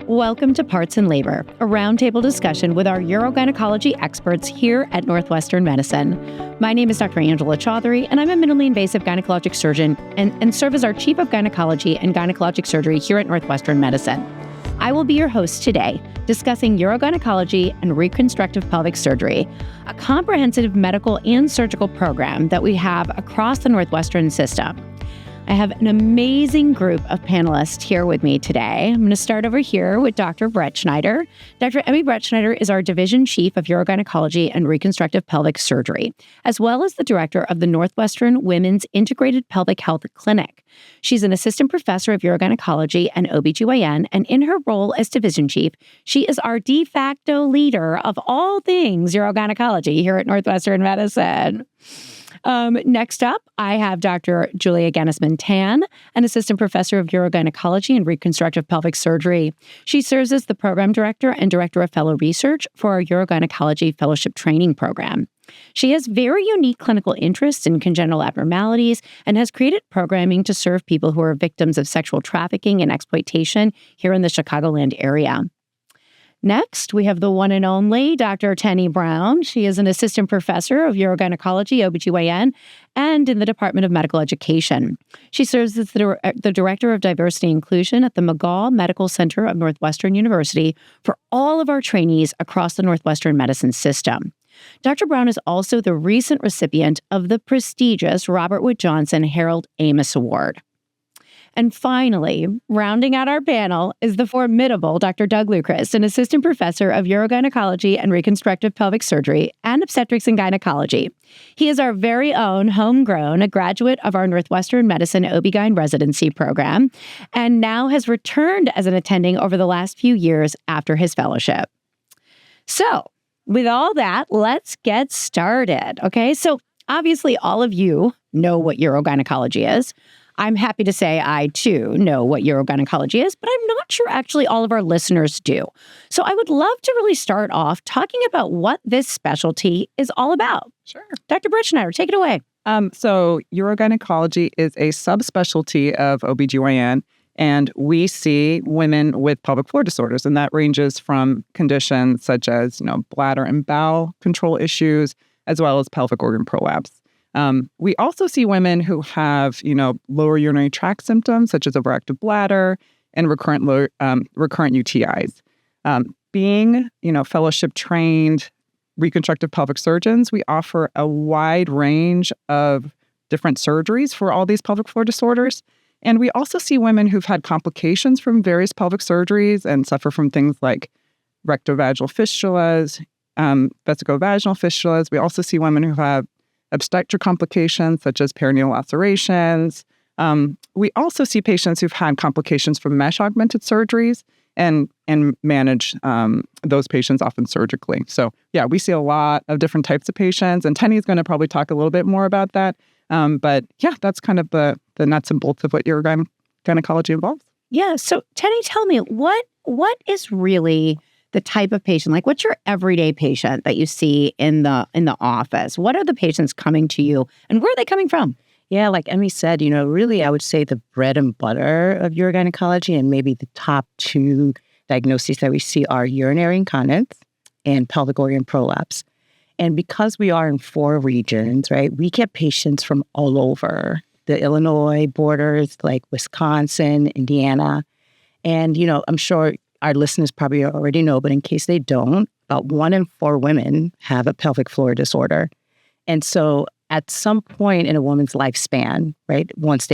Welcome to Parts in Labor, a roundtable discussion with our urogynecology experts here at Northwestern Medicine. My name is Dr. Angela Chaudhari, and I'm a minimally invasive gynecologic surgeon and serve as our Chief of Gynecology and Gynecologic Surgery here at Northwestern Medicine. I will be your host today, discussing urogynecology and reconstructive pelvic surgery, a comprehensive medical and surgical program that we have across the Northwestern system. I have an amazing group of panelists here with me today. I'm going to start over here with Dr. Bretschneider. Dr. Emmy Bretschneider is our Division Chief of Urogynecology and Reconstructive Pelvic Surgery, as well as the Director of the Northwestern Women's Integrated Pelvic Health Clinic. She's an Assistant Professor of Urogynecology and OBGYN, and in her role as Division Chief, she is our de facto leader of all things urogynecology here at Northwestern Medicine. Next up, I have Dr. Julia Geynisman-Tan, an Assistant Professor of Urogynecology and Reconstructive Pelvic Surgery. She serves as the Program Director and Director of Fellow Research for our Urogynecology Fellowship Training Program. She has very unique clinical interests in congenital abnormalities and has created programming to serve people who are victims of sexual trafficking and exploitation here in the Chicagoland area. Next, we have the one and only Dr. Teni Brown. She is an assistant professor of urogynecology, OBGYN, and in the Department of Medical Education. She serves as the Director of Diversity and Inclusion at the McGaw Medical Center of Northwestern University for all of our trainees across the Northwestern Medicine system. Dr. Brown is also the recent recipient of the prestigious Robert Wood Johnson Harold Amos Award. And finally, rounding out our panel is the formidable Dr. Doug Lucas, an assistant professor of urogynecology and reconstructive pelvic surgery and obstetrics and gynecology. He is our very own homegrown, a graduate of our Northwestern Medicine OB-GYN residency program, and now has returned as an attending over the last few years after his fellowship. So, with all that, let's get started. Okay, so obviously all of you know what urogynecology is. I'm happy to say I, too, know what urogynecology is, but I'm not sure actually all of our listeners do. So I would love to really start off talking about what this specialty is all about. Sure. Dr. Bretschneider, take it away. So urogynecology is a subspecialty of OBGYN, and we see women with pelvic floor disorders, and that ranges from conditions such as, bladder and bowel control issues, as well as pelvic organ prolapse. We also see women who have, lower urinary tract symptoms, such as overactive bladder and recurrent UTIs. Being, fellowship-trained reconstructive pelvic surgeons, we offer a wide range of different surgeries for all these pelvic floor disorders. And we also see women who've had complications from various pelvic surgeries and suffer from things like rectovaginal fistulas, vesicovaginal fistulas. We also see women who have obstetric complications such as perineal lacerations. We also see patients who've had complications from mesh-augmented surgeries and manage those patients often surgically. So yeah, we see a lot of different types of patients, and Teni is going to probably talk a little bit more about that. But yeah, that's kind of the nuts and bolts of what urogynecology involves. Yeah, so Teni, tell me, what is really the type of patient, like what's your everyday patient that you see in the office? What are the patients coming to you and where are they coming from? Yeah, like Emmy said, really I would say the bread and butter of urogynecology and maybe the top two diagnoses that we see are urinary incontinence and pelvic organ prolapse. And because we are in 4 regions, right, we get patients from all over the Illinois borders, like Wisconsin, Indiana. And, I'm sure our listeners probably already know, but in case they don't, about 1 in 4 women have a pelvic floor disorder. And so at some point in a woman's lifespan, right, once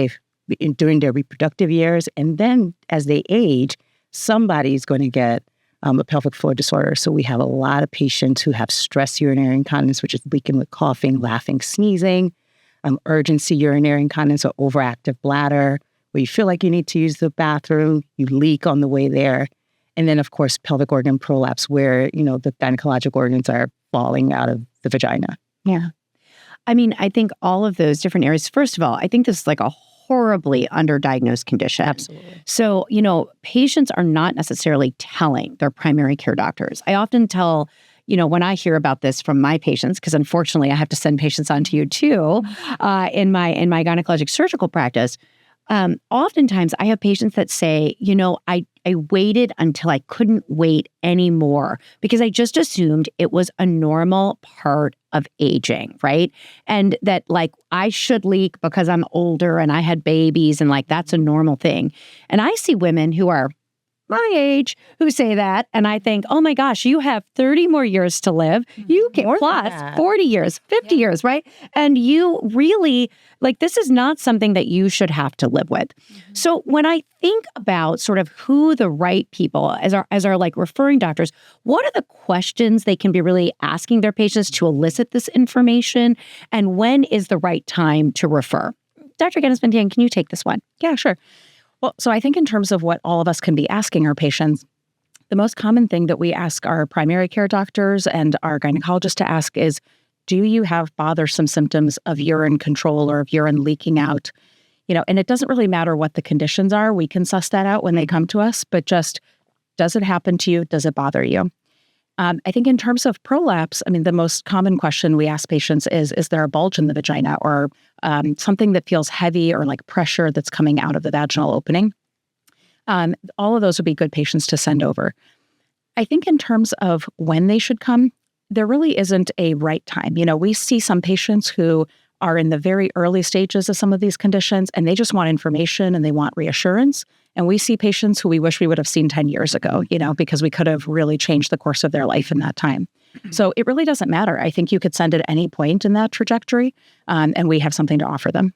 during their reproductive years, and then as they age, somebody's going to get a pelvic floor disorder. So we have a lot of patients who have stress urinary incontinence, which is leaking with coughing, laughing, sneezing, urgency urinary incontinence or overactive bladder, where you feel like you need to use the bathroom, you leak on the way there. And then, of course, pelvic organ prolapse, where, the gynecologic organs are falling out of the vagina. Yeah. I mean, I think all of those different areas, first of all, I think this is like a horribly underdiagnosed condition. Absolutely. So, patients are not necessarily telling their primary care doctors. I often tell, when I hear about this from my patients, because unfortunately I have to send patients on to you too, in my gynecologic surgical practice, oftentimes I have patients that say, I waited until I couldn't wait anymore because I just assumed it was a normal part of aging, right? And that like I should leak because I'm older and I had babies and like that's a normal thing. And I see women who are my age who say that. And I think, oh my gosh, you have 30 more years to live. You can plus 40 years, 50 years, right? And you really, like, this is not something that you should have to live with. So when I think about sort of who the right people as our like referring doctors, what are the questions they can be really asking their patients to elicit this information? And when is the right time to refer? Dr. Geynisman-Tan, can you take this one? Yeah, sure. Well, so I think in terms of what all of us can be asking our patients, the most common thing that we ask our primary care doctors and our gynecologists to ask is, do you have bothersome symptoms of urine control or of urine leaking out? And it doesn't really matter what the conditions are. We can suss that out when they come to us, but just, does it happen to you? Does it bother you? I think in terms of prolapse, the most common question we ask patients is there a bulge in the vagina or something that feels heavy or like pressure that's coming out of the vaginal opening? All of those would be good patients to send over. I think in terms of when they should come, there really isn't a right time. We see some patients who are in the very early stages of some of these conditions and they just want information and they want reassurance. And we see patients who we wish we would have seen 10 years ago, because we could have really changed the course of their life in that time. So it really doesn't matter. I think you could send at any point in that trajectory, and we have something to offer them.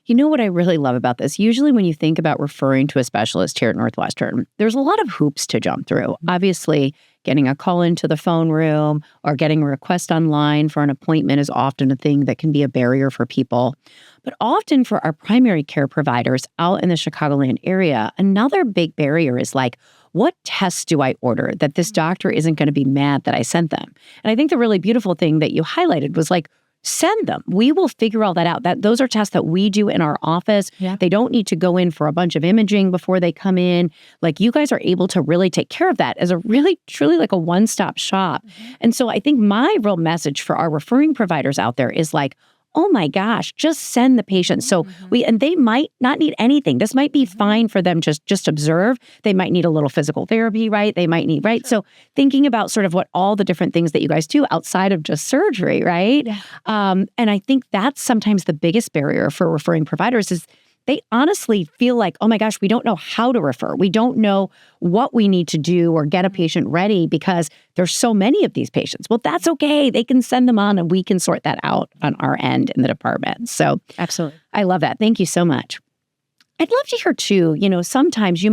You know what I really love about this? Usually when you think about referring to a specialist here at Northwestern, there's a lot of hoops to jump through. Obviously, getting a call into the phone room or getting a request online for an appointment is often a thing that can be a barrier for people. But often for our primary care providers out in the Chicagoland area, another big barrier is like, what tests do I order that this doctor isn't going to be mad that I sent them? And I think the really beautiful thing that you highlighted was like, send them. We will figure all that out. Those are tests that we do in our office. Yeah. They don't need to go in for a bunch of imaging before they come in. Like you guys are able to really take care of that as a really, truly like a one-stop shop. And so I think my real message for our referring providers out there is like, oh my gosh, just send the patient. So and they might not need anything. This might be fine for them to just observe. They might need a little physical therapy, right? They might need, right? Sure. So thinking about sort of what all the different things that you guys do outside of just surgery, right? Yeah. And I think that's sometimes the biggest barrier for referring providers is they honestly feel like, oh my gosh, we don't know how to refer. We don't know what we need to do or get a patient ready because there's so many of these patients. Well, that's okay. They can send them on and we can sort that out on our end in the department. So absolutely. I love that. Thank you so much. I'd love to hear too, sometimes you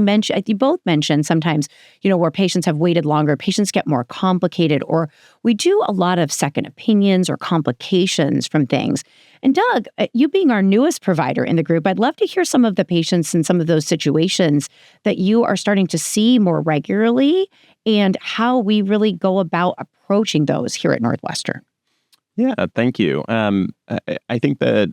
both mentioned sometimes, where patients have waited longer, patients get more complicated, or we do a lot of second opinions or complications from things. And Doug, you being our newest provider in the group, I'd love to hear some of the patients in some of those situations that you are starting to see more regularly and how we really go about approaching those here at Northwestern. Yeah, thank you. I think that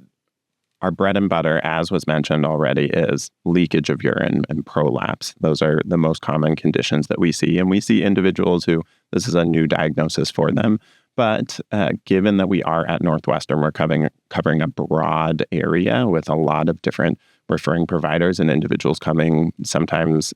our bread and butter, as was mentioned already, is leakage of urine and prolapse. Those are the most common conditions that we see. And we see individuals who this is a new diagnosis for them. But given that we are at Northwestern, we're covering a broad area with a lot of different referring providers and individuals coming sometimes,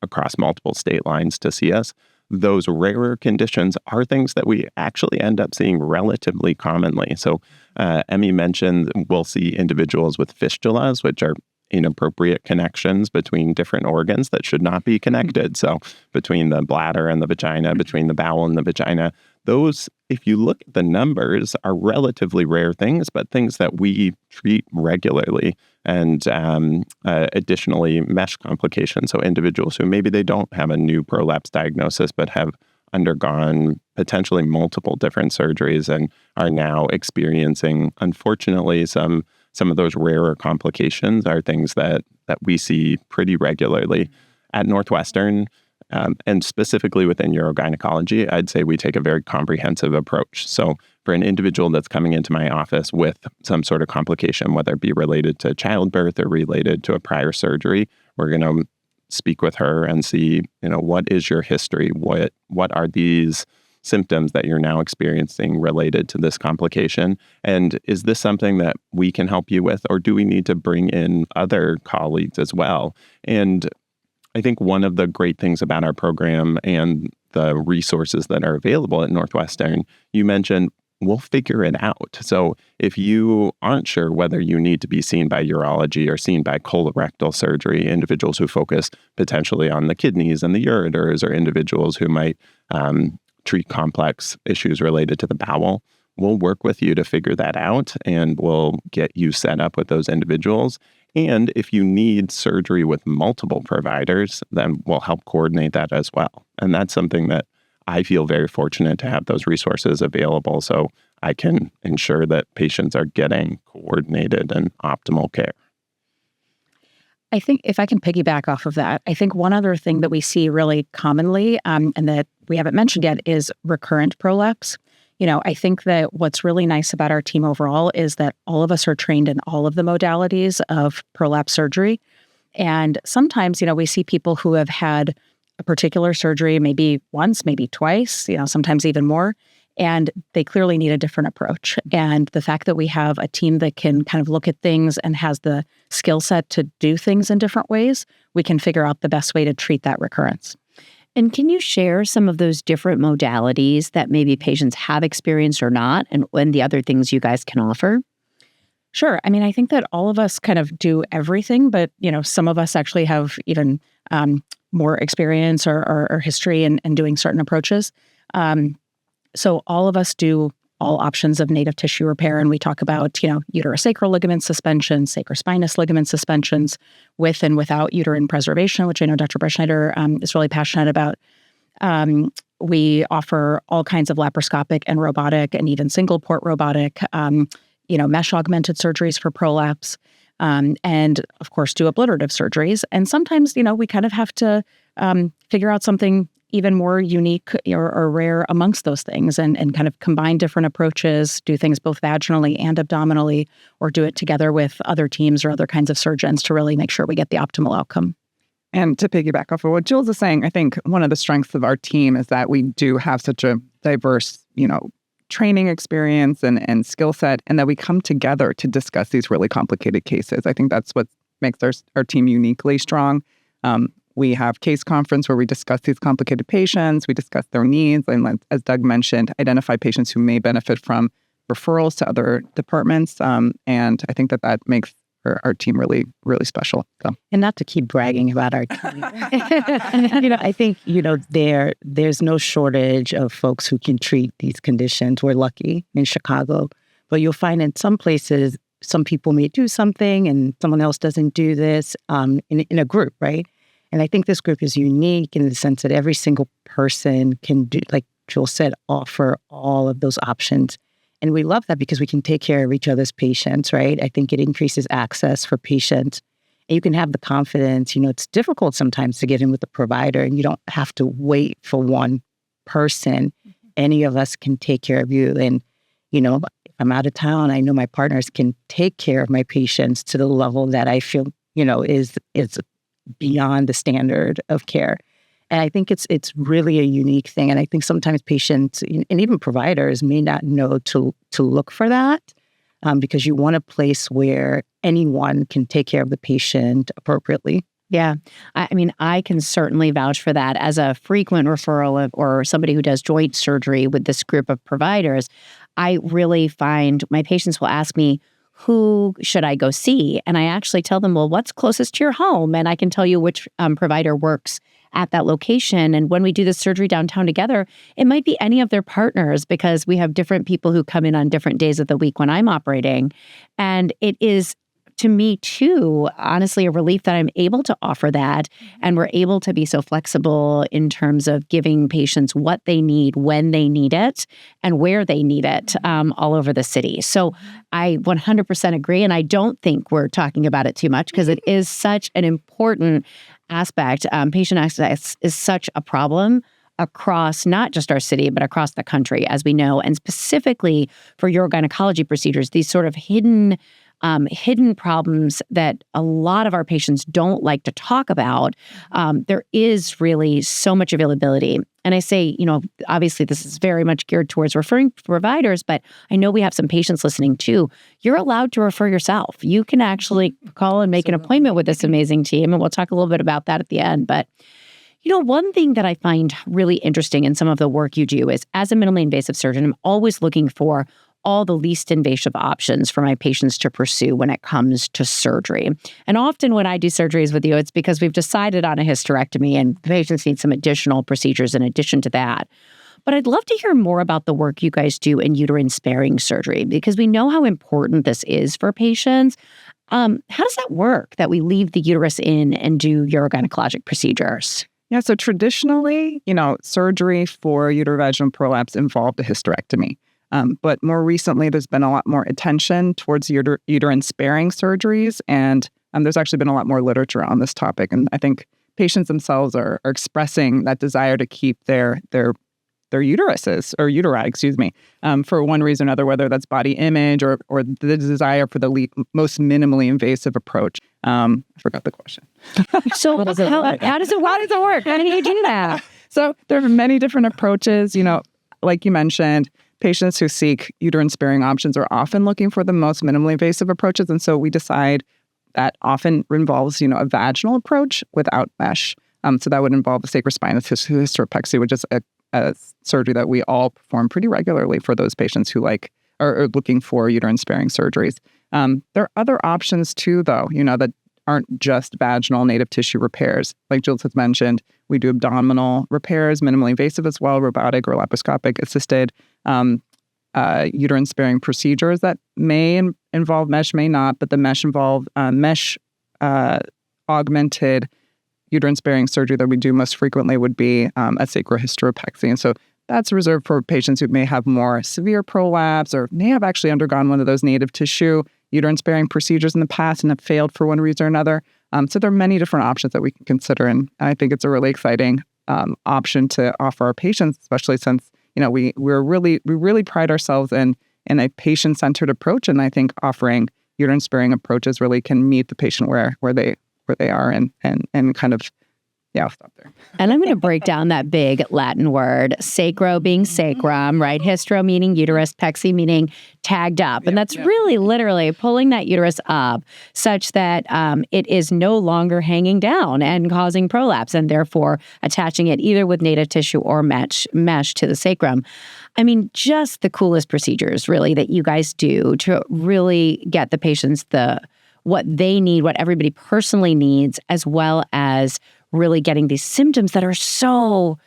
across multiple state lines to see us. Those rarer conditions are things that we actually end up seeing relatively commonly. So Emmy mentioned we'll see individuals with fistulas, which are inappropriate connections between different organs that should not be connected. So between the bladder and the vagina, between the bowel and the vagina, those, if you look at the numbers, are relatively rare things, but things that we treat regularly. And additionally, mesh complications. So individuals who maybe they don't have a new prolapse diagnosis, but have undergone potentially multiple different surgeries and are now experiencing, unfortunately, some of those rarer complications are things that we see pretty regularly at Northwestern. And specifically within urogynecology, I'd say we take a very comprehensive approach. So for an individual that's coming into my office with some sort of complication, whether it be related to childbirth or related to a prior surgery, we're going to speak with her and see, what is your history? What are these symptoms that you're now experiencing related to this complication? And is this something that we can help you with, or do we need to bring in other colleagues as well? And I think one of the great things about our program and the resources that are available at Northwestern, you mentioned, we'll figure it out. So if you aren't sure whether you need to be seen by urology or seen by colorectal surgery, individuals who focus potentially on the kidneys and the ureters, or individuals who might treat complex issues related to the bowel, we'll work with you to figure that out, and we'll get you set up with those individuals. And if you need surgery with multiple providers, then we'll help coordinate that as well. And that's something that I feel very fortunate to have those resources available, so I can ensure that patients are getting coordinated and optimal care. I think if I can piggyback off of that, I think one other thing that we see really commonly, and that we haven't mentioned yet, is recurrent prolapse. I think that what's really nice about our team overall is that all of us are trained in all of the modalities of prolapse surgery. And sometimes, we see people who have had a particular surgery maybe once, maybe twice, sometimes even more, and they clearly need a different approach. And the fact that we have a team that can kind of look at things and has the skill set to do things in different ways, we can figure out the best way to treat that recurrence. And can you share some of those different modalities that maybe patients have experienced or not, and the other things you guys can offer? Sure. I mean, I think that all of us kind of do everything, but, some of us actually have even more experience or history in doing certain approaches. So all of us do all options of native tissue repair, and we talk about, uterosacral ligament suspension, sacrospinous ligament suspensions, with and without uterine preservation, which I know Dr. Bretschneider is really passionate about. We offer all kinds of laparoscopic and robotic and even single port robotic, mesh augmented surgeries for prolapse, and of course do obliterative surgeries. And sometimes, we kind of have to figure out something even more unique or rare amongst those things, and kind of combine different approaches, do things both vaginally and abdominally, or do it together with other teams or other kinds of surgeons to really make sure we get the optimal outcome. And to piggyback off of what Jules is saying, I think one of the strengths of our team is that we do have such a diverse, training experience and skill set, and that we come together to discuss these really complicated cases. I think that's what makes our team uniquely strong. We have case conference where we discuss these complicated patients, we discuss their needs, and as Doug mentioned, identify patients who may benefit from referrals to other departments. And I think that makes our team really, really special. So. And not to keep bragging about our team. I think, there's no shortage of folks who can treat these conditions. We're lucky in Chicago. But you'll find in some places, some people may do something and someone else doesn't do this in a group, right? And I think this group is unique in the sense that every single person can do, like Joel said, offer all of those options. And we love that because we can take care of each other's patients, right? I think it increases access for patients. And you can have the confidence, it's difficult sometimes to get in with the provider, and you don't have to wait for one person. Any of us can take care of you. And, if I'm out of town, I know my partners can take care of my patients to the level that I feel, is beyond the standard of care. And I think it's really a unique thing. And I think sometimes patients and even providers may not know to look for that because you want a place where anyone can take care of the patient appropriately. Yeah. I mean, I can certainly vouch for that as a frequent referral or somebody who does joint surgery with this group of providers. I really find my patients will ask me, who should I go see? And I actually tell them, well, what's closest to your home? And I can tell you which provider works at that location. And when we do the surgery downtown together, it might be any of their partners because we have different people who come in on different days of the week when I'm operating. And it is, to me, too, honestly, a relief that I'm able to offer that. And we're able to be so flexible in terms of giving patients what they need, when they need it, and where they need it all over the city. So I 100% agree. And I don't think we're talking about it too much because it is such an important aspect. Patient access is such a problem across not just our city, but across the country, as we know, and specifically for urogynecology procedures, these sort of hidden hidden problems that a lot of our patients don't like to talk about, there is really so much availability. And I say, obviously this is very much geared towards referring providers, but I know we have some patients listening too. You're allowed to refer yourself. You can actually call and make an appointment with this amazing team, and we'll talk a little bit about that at the end. But one thing that I find really interesting in some of the work you do is, as a minimally invasive surgeon, I'm always looking for all the least invasive options for my patients to pursue when it comes to surgery. And often when I do surgeries with you, it's because we've decided on a hysterectomy and patients need some additional procedures in addition to that. But I'd love to hear more about the work you guys do in uterine-sparing surgery, because we know how important this is for patients. How does that work, that we leave the uterus in and do urogynecologic procedures? Yeah, so traditionally, surgery for uterovaginal prolapse involved a hysterectomy. But more recently, there's been a lot more attention towards uterine-sparing surgeries, and there's actually been a lot more literature on this topic. And I think patients themselves are expressing that desire to keep their uteruses, or uteri, for one reason or another, whether that's body image or the desire for the most minimally invasive approach. I forgot the question. So how does it work? How does it work? How do you do that? So there are many different approaches. Like you mentioned, patients who seek uterine-sparing options are often looking for the most minimally invasive approaches. And so we decide that often involves, a vaginal approach without mesh. So that would involve a sacrospinous hysteropexy, which is a surgery that we all perform pretty regularly for those patients who are looking for uterine-sparing surgeries. There are other options too, though, that aren't just vaginal native tissue repairs. Like Jules has mentioned, we do abdominal repairs, minimally invasive as well, robotic or laparoscopic assisted uterine-sparing procedures that may involve mesh, may not, but the mesh augmented uterine-sparing surgery that we do most frequently would be a sacrohysteropexy. And so that's reserved for patients who may have more severe prolapse or may have actually undergone one of those native tissue uterine-sparing procedures in the past and have failed for one reason or another. So there are many different options that we can consider. And I think it's a really exciting option to offer our patients, especially since, we really pride ourselves in a patient-centered approach. And I think offering uterine-sparing approaches really can meet the patient where they are and kind of, I'll stop there. And I'm going to break down that big Latin word, sacro being sacrum, right? Hystero meaning uterus, pexy meaning tagged up. And that's really literally pulling that uterus up such that it is no longer hanging down and causing prolapse, and therefore attaching it either with native tissue or mesh to the sacrum. I mean, just the coolest procedures really that you guys do to really get the patients what they need, what everybody personally needs, as well as really getting these symptoms that are so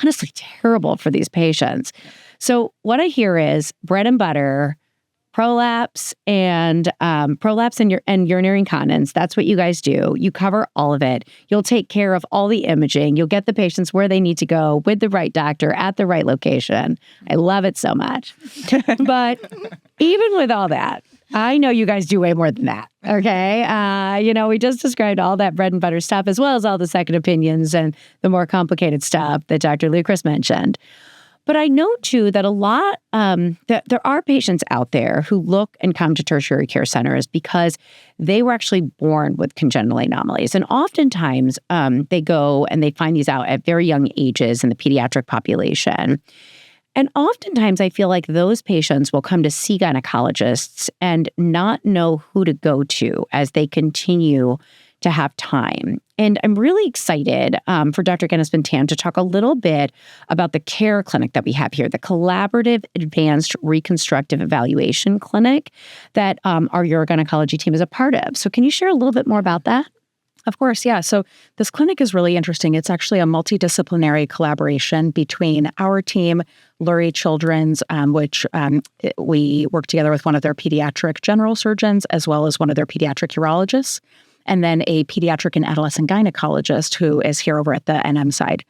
honestly terrible for these patients. So what I hear is bread and butter, prolapse and urinary incontinence. That's what you guys do. You cover all of it. You'll take care of all the imaging. You'll get the patients where they need to go with the right doctor at the right location. I love it so much. But even with all that, I know you guys do way more than that, okay? We just described all that bread and butter stuff, as well as all the second opinions and the more complicated stuff that Dr. Lucas mentioned. But I know, too, that a lot, that there are patients out there who look and come to tertiary care centers because they were actually born with congenital anomalies. And oftentimes, they go and they find these out at very young ages in the pediatric population. And oftentimes I feel like those patients will come to see gynecologists and not know who to go to as they continue to have time. And I'm really excited for Dr. Geynisman-Tan to talk a little bit about the care clinic that we have here, the Collaborative Advanced Reconstructive Evaluation Clinic that our urogynecology team is a part of. So can you share a little bit more about that? Of course, yeah. So this clinic is really interesting. It's actually a multidisciplinary collaboration between our team, Lurie Children's, which we work together with one of their pediatric general surgeons, as well as one of their pediatric urologists, and then a pediatric and adolescent gynecologist who is here over at the NM side.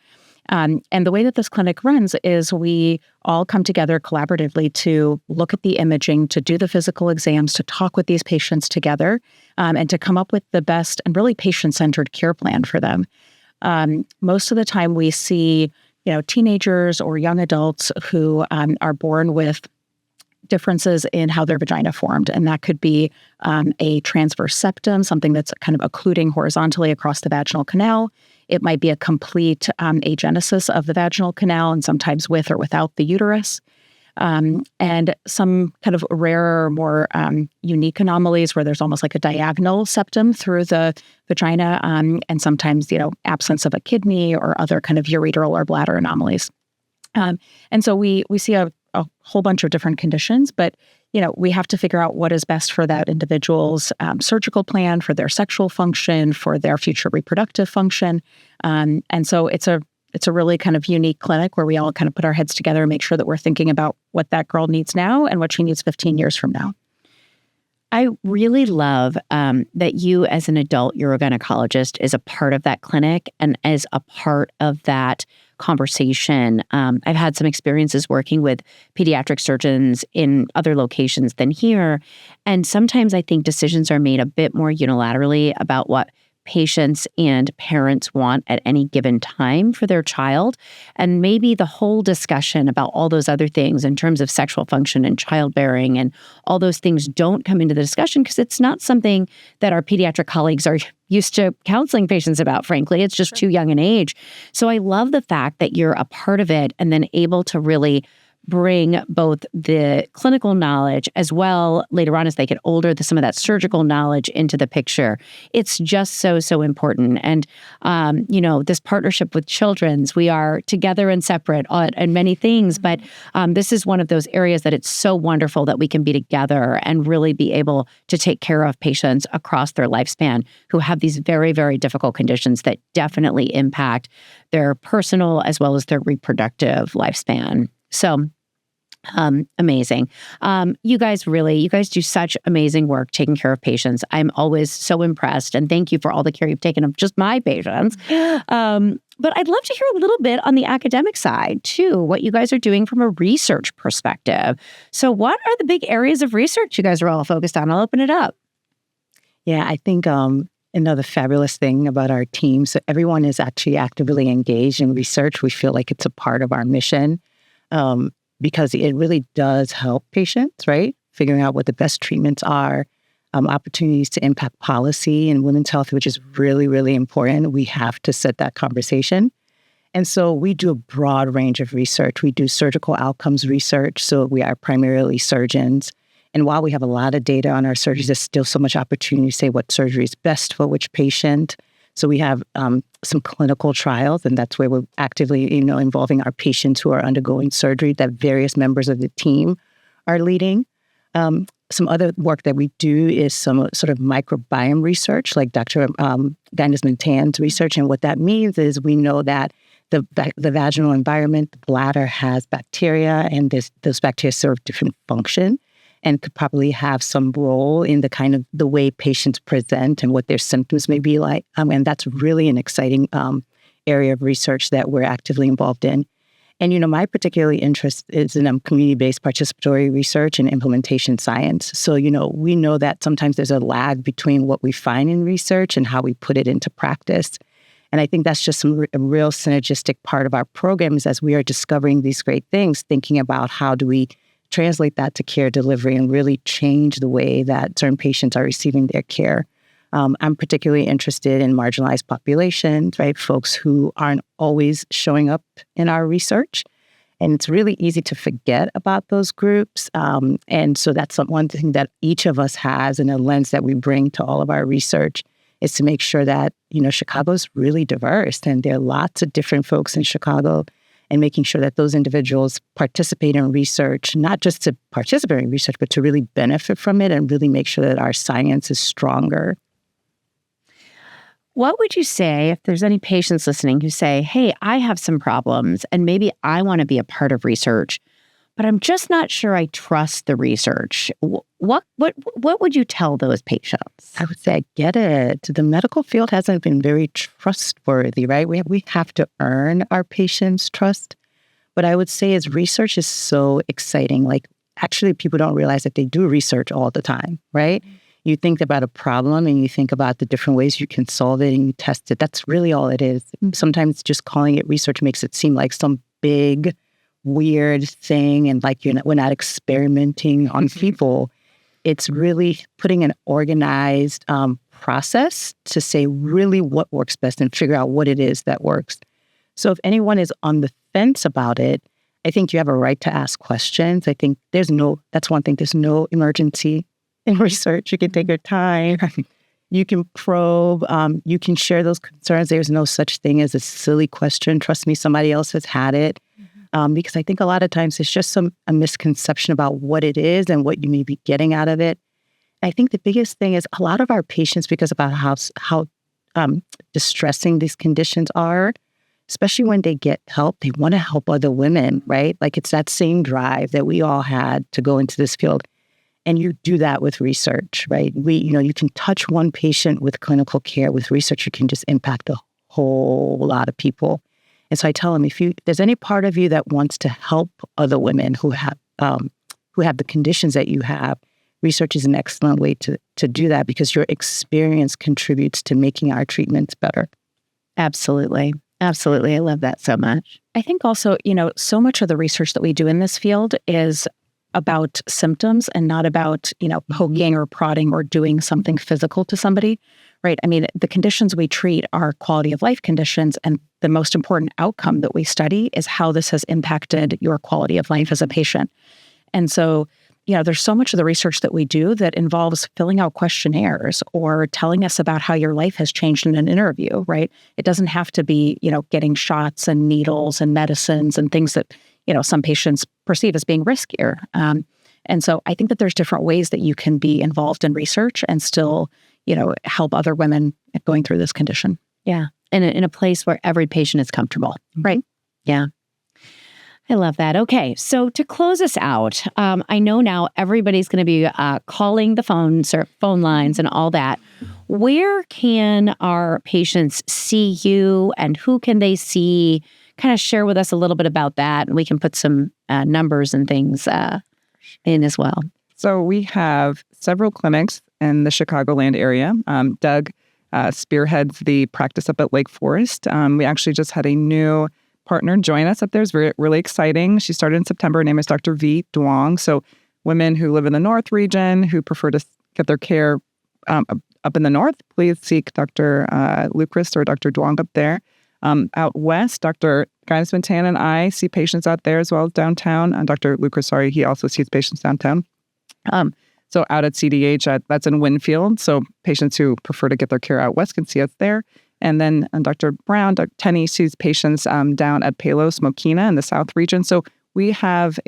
And the way that this clinic runs is we all come together collaboratively to look at the imaging, to do the physical exams, to talk with these patients together, and to come up with the best and really patient-centered care plan for them. Most of the time we see, teenagers or young adults who are born with differences in how their vagina formed. And that could be a transverse septum, something that's kind of occluding horizontally across the vaginal canal. It might be a complete agenesis of the vaginal canal, and sometimes with or without the uterus. And some kind of rarer, more unique anomalies where there's almost like a diagonal septum through the vagina, and sometimes, absence of a kidney or other kind of ureteral or bladder anomalies. And so we see a whole bunch of different conditions, but we have to figure out what is best for that individual's surgical plan, for their sexual function, for their future reproductive function. And so it's a really kind of unique clinic where we all kind of put our heads together and make sure that we're thinking about what that girl needs now and what she needs 15 years from now. I really love that you, as an adult urogynecologist, is a part of that clinic and as a part of that conversation. I've had some experiences working with pediatric surgeons in other locations than here. And sometimes I think decisions are made a bit more unilaterally about what patients and parents want at any given time for their child. And maybe the whole discussion about all those other things in terms of sexual function and childbearing and all those things don't come into the discussion because it's not something that our pediatric colleagues are used to counseling patients about, frankly. It's just too young an age. So I love the fact that you're a part of it and then able to really bring both the clinical knowledge as well later on as they get older, some of that surgical knowledge into the picture. It's just so important. And, this partnership with Children's, we are together and separate on many things, but this is one of those areas that it's so wonderful that we can be together and really be able to take care of patients across their lifespan who have these very, very difficult conditions that definitely impact their personal as well as their reproductive lifespan. So amazing. You guys do such amazing work taking care of patients. I'm always so impressed, and thank you for all the care you've taken of just my patients. But I'd love to hear a little bit on the academic side too, what you guys are doing from a research perspective. So what are the big areas of research you guys are all focused on? I'll open it up. Yeah, I think another fabulous thing about our team, so everyone is actually actively engaged in research. We feel like it's a part of our mission. Because it really does help patients, right? Figuring out what the best treatments are, opportunities to impact policy in women's health, which is really, really important. We have to set that conversation. And so we do a broad range of research. We do surgical outcomes research, so we are primarily surgeons. And while we have a lot of data on our surgeries, there's still so much opportunity to say what surgery is best for which patient. So we have some clinical trials, and that's where we're actively, involving our patients who are undergoing surgery that various members of the team are leading. Some other work that we do is some sort of microbiome research, like Dr. Geynisman-Tan's research. And what that means is we know that the vaginal environment, the bladder has bacteria, and those bacteria serve different function and could probably have some role in the kind of the way patients present and what their symptoms may be like. And that's really an exciting area of research that we're actively involved in. And, my particular interest is in community-based participatory research and implementation science. So, we know that sometimes there's a lag between what we find in research and how we put it into practice. And I think that's just a real synergistic part of our programs as we are discovering these great things, thinking about how do we translate that to care delivery and really change the way that certain patients are receiving their care. I'm particularly interested in marginalized populations, right? Folks who aren't always showing up in our research. And it's really easy to forget about those groups. And so that's one thing that each of us has in a lens that we bring to all of our research is to make sure that, Chicago's really diverse and there are lots of different folks in Chicago, and making sure that those individuals participate in research, not just to participate in research, but to really benefit from it and really make sure that our science is stronger. What would you say if there's any patients listening who say, hey, I have some problems and maybe I want to be a part of research, but I'm just not sure I trust the research. What would you tell those patients? I would say, I get it. The medical field hasn't been very trustworthy, right? We have to earn our patients' trust. But I would say research is so exciting. Like, actually, people don't realize that they do research all the time, right? You think about a problem and you think about the different ways you can solve it and you test it. That's really all it is. Sometimes just calling it research makes it seem like some big weird thing and like we're not experimenting on people. It's really putting an organized process to say really what works best and figure out what it is that works. So if anyone is on the fence about it, I think you have a right to ask questions. I think that's one thing, there's no emergency in research. You can take your time. You can probe. You can share those concerns. There's no such thing as a silly question. Trust me, somebody else has had it. Because I think a lot of times it's just a misconception about what it is and what you may be getting out of it. I think the biggest thing is a lot of our patients, because about how distressing these conditions are, especially when they get help, they want to help other women, right? Like it's that same drive that we all had to go into this field. And you do that with research, right? You can touch one patient with clinical care. With research, you can just impact a whole lot of people. And so I tell them, if there's any part of you that wants to help other women who have the conditions that you have, research is an excellent way to do that because your experience contributes to making our treatments better. Absolutely. Absolutely. I love that so much. I think also, so much of the research that we do in this field is about symptoms and not about, poking or prodding or doing something physical to somebody, right? I mean, the conditions we treat are quality of life conditions, and the most important outcome that we study is how this has impacted your quality of life as a patient. And so, there's so much of the research that we do that involves filling out questionnaires or telling us about how your life has changed in an interview, right? It doesn't have to be, getting shots and needles and medicines and things that, some patients perceive as being riskier. And so I think that there's different ways that you can be involved in research and still, help other women going through this condition. Yeah. And in a place where every patient is comfortable. Right. Yeah. I love that. Okay. So to close us out, I know now everybody's going to be calling the phone lines and all that. Where can our patients see you and who can they see? Kind of share with us a little bit about that. And we can put some numbers and things in as well. So we have several clinics in the Chicagoland area. Doug spearheads the practice up at Lake Forest. We actually just had a new partner join us up there. It's really exciting. She started in September. Her name is Dr. V. Duong. So women who live in the North region who prefer to get their care up in the North, please seek Dr. Lucas or Dr. Duong up there. Out West, Dr. Geynisman-Tan and I see patients out there as well as downtown. And Dr. Lucas, he also sees patients downtown. So out at CDH, that's in Winfield. So patients who prefer to get their care out West can see us there. And then Dr. Brown, Dr. Teni sees patients down at Palos, Mokina in the South region. So we have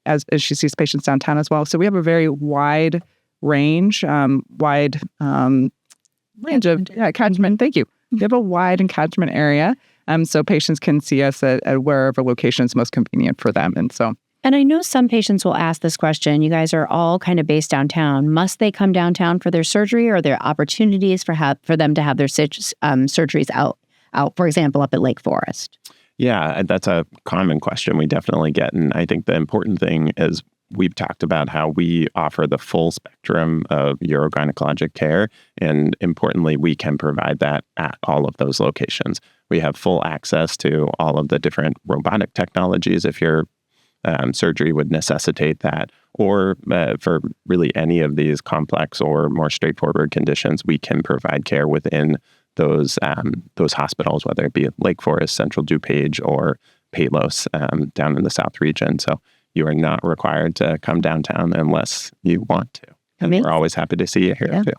as she sees patients downtown as well. So we have a very wide range of catchment. Thank you. We have a wide and catchment area. So patients can see us at wherever location is most convenient for them. And I know some patients will ask this question. You guys are all kind of based downtown. Must they come downtown for their surgery, or are there opportunities for them to have their surgeries out, for example, up at Lake Forest? Yeah, that's a common question we definitely get. And I think the important thing is we've talked about how we offer the full spectrum of urogynecologic care. And importantly, we can provide that at all of those locations. We have full access to all of the different robotic technologies if your surgery would necessitate that, or for really any of these complex or more straightforward conditions, we can provide care within those hospitals, whether it be Lake Forest, Central DuPage, or Palos down in the South region. So you are not required to come downtown unless you want to. And we're always happy to see you here too.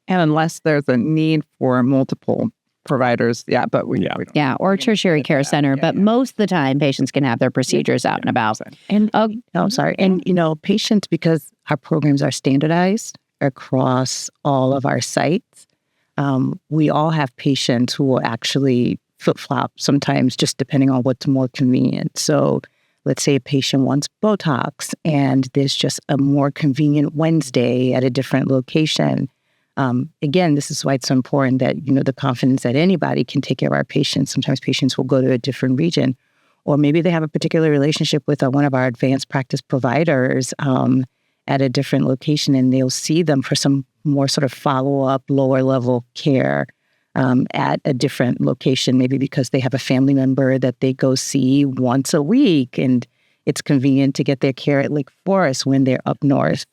And unless there's a need for multiple providers, but we don't. Or tertiary care center. But most of the time, patients can have their procedures out and about. And And patients, because our programs are standardized across all of our sites, we all have patients who will actually flip-flop sometimes, just depending on what's more convenient. So let's say a patient wants Botox and there's just a more convenient Wednesday at a different location. Again, this is why it's so important that, the confidence that anybody can take care of our patients. Sometimes patients will go to a different region, or maybe they have a particular relationship with one of our advanced practice providers at a different location, and they'll see them for some more sort of follow-up, lower-level care. at a different location, maybe because they have a family member that they go see once a week, and it's convenient to get their care at Lake Forest when they're up north.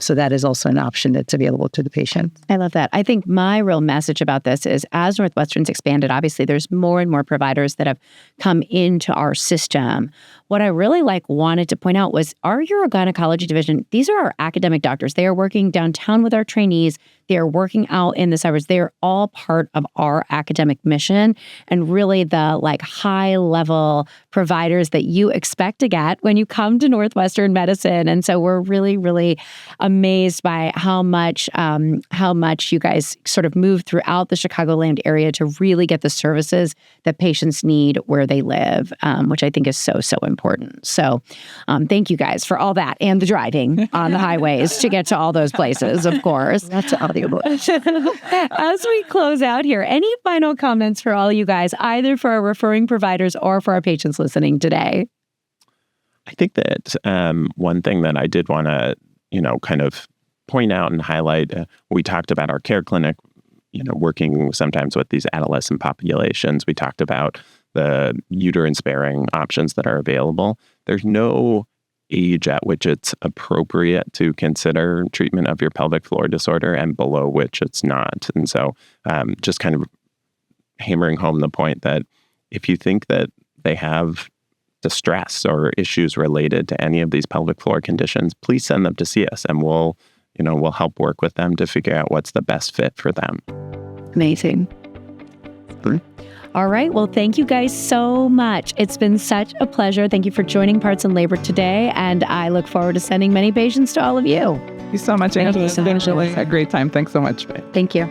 So that is also an option that's available to the patient. I love that. I think my real message about this is as Northwestern's expanded, obviously there's more and more providers that have come into our system. What I really wanted to point out was our urogynecology division, these are our academic doctors. They are working downtown with our trainees. They are working out in the suburbs. They are all part of our academic mission and really the high level providers that you expect to get when you come to Northwestern Medicine. And so we're really, really amazed by how much you guys sort of move throughout the Chicagoland area to really get the services that patients need where they live, which I think is so, so important. So thank you guys for all that and the driving on the highways to get to all those places, of course. That's audible. As we close out here, any final comments for all you guys, either for our referring providers or for our patients listening today? I think that one thing that I did want to, kind of point out and highlight, we talked about our care clinic, working sometimes with these adolescent populations. We talked about the uterine-sparing options that are available. There's no age at which it's appropriate to consider treatment of your pelvic floor disorder and below which it's not. And so just kind of hammering home the point that if you think that they have distress or issues related to any of these pelvic floor conditions, please send them to see us and we'll help work with them to figure out what's the best fit for them. Amazing. All right. Well, thank you guys so much. It's been such a pleasure. Thank you for joining Parts in Labor today. And I look forward to sending many patients to all of you. Thank you so much, Angela. It's been a great time. Thanks so much. Thank you.